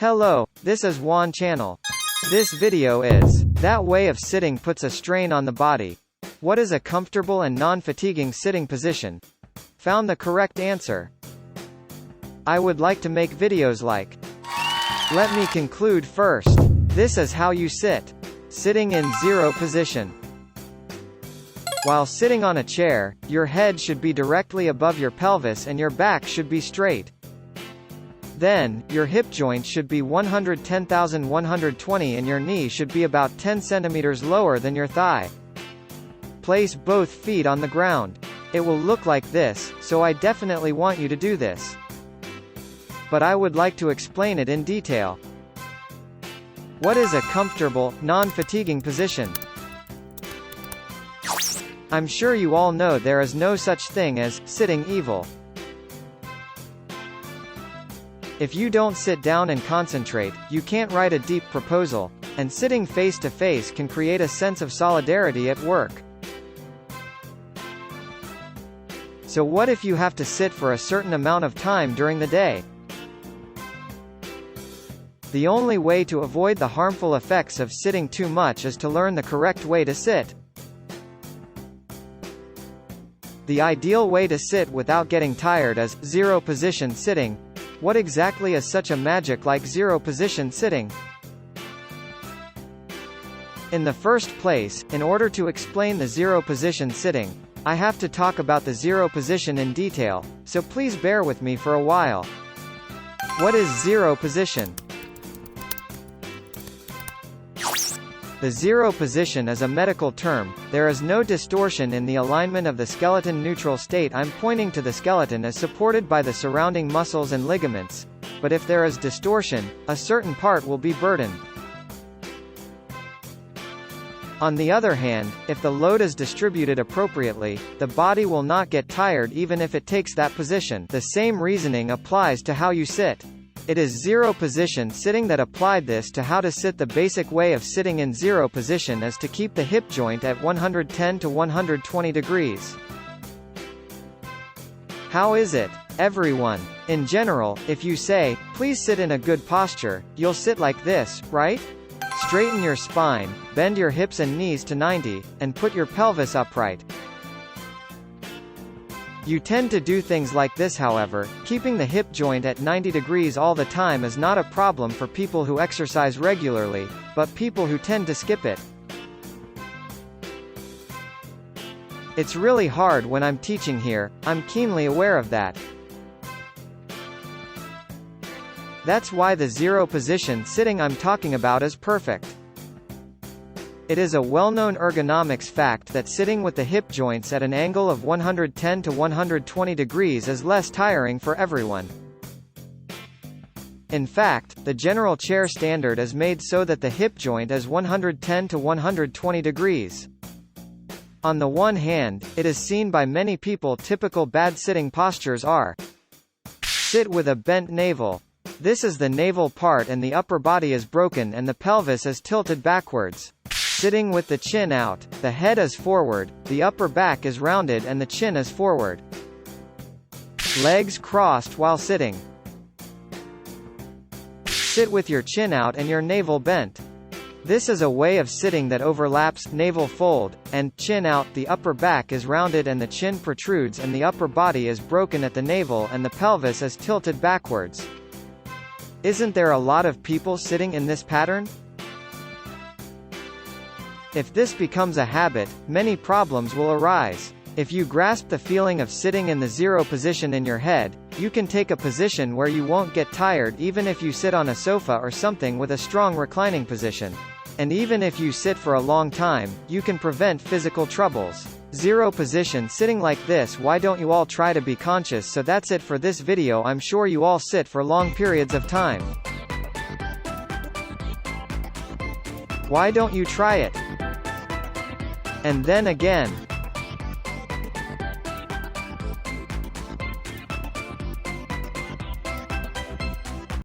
Hello, this is Juan channel. This video is, that way of sitting puts a strain on the body. What is a comfortable and non-fatiguing sitting position? Found the correct answer. I would like to make videos like. Let me conclude first. This is how you sit. Sitting in zero position. While sitting on a chair, your head should be directly above your pelvis and your back should be straight. Then, your hip joint should be 110,120 and your knee should be about 10 centimeters lower than your thigh. Place both feet on the ground. It will look like this, so I definitely want you to do this. But I would like to explain it in detail. What is a comfortable, non-fatiguing position? I'm sure you all know there is no such thing as sitting evil. If you don't sit down and concentrate, you can't write a deep proposal, and sitting face to face can create a sense of solidarity at work. So what if you have to sit for a certain amount of time during the day? The only way to avoid the harmful effects of sitting too much is to learn the correct way to sit. The ideal way to sit without getting tired is zero position sitting. What exactly is such a magic like zero position sitting? In the first place, in order to explain the zero position sitting, I have to talk about the zero position in detail, so please bear with me for a while. What is zero position? The zero position is a medical term. There is no distortion in the alignment of the skeleton. Neutral state. I'm pointing to the skeleton as supported by the surrounding muscles and ligaments. But if there is distortion, a certain part will be burdened. On the other hand, if the load is distributed appropriately, the body will not get tired even if it takes that position. The same reasoning applies to how you sit. It is zero position sitting that applied this to how to sit. The basic way of sitting in zero position is to keep the hip joint at 110 to 120 degrees. How is it? Everyone. In general, if you say, please sit in a good posture, you'll sit like this, right? Straighten your spine, bend your hips and knees to 90, and put your pelvis upright. You tend to do things like this. However, keeping the hip joint at 90 degrees all the time is not a problem for people who exercise regularly, but people who tend to skip it. It's really hard when I'm teaching here, I'm keenly aware of that. That's why the zero position sitting I'm talking about is perfect. It is a well-known ergonomics fact that sitting with the hip joints at an angle of 110 to 120 degrees is less tiring for everyone. In fact, the general chair standard is made so that the hip joint is 110 to 120 degrees. On the one hand, it is seen by many people typical bad sitting postures are: sit with a bent navel. This is the navel part and the upper body is broken and the pelvis is tilted backwards. Sitting with the chin out, the head is forward, the upper back is rounded and the chin is forward. Legs crossed while sitting. Sit with your chin out and your navel bent. This is a way of sitting that overlaps navel fold, and chin out. The upper back is rounded and the chin protrudes and the upper body is broken at the navel and the pelvis is tilted backwards. Isn't there a lot of people sitting in this pattern? If this becomes a habit, many problems will arise. If you grasp the feeling of sitting in the zero position in your head, you can take a position where you won't get tired even if you sit on a sofa or something with a strong reclining position. And even if you sit for a long time, you can prevent physical troubles. Zero position sitting like this. Why don't you all try to be conscious? So that's it for this video. I'm sure you all sit for long periods of time. Why don't you try it? And then again.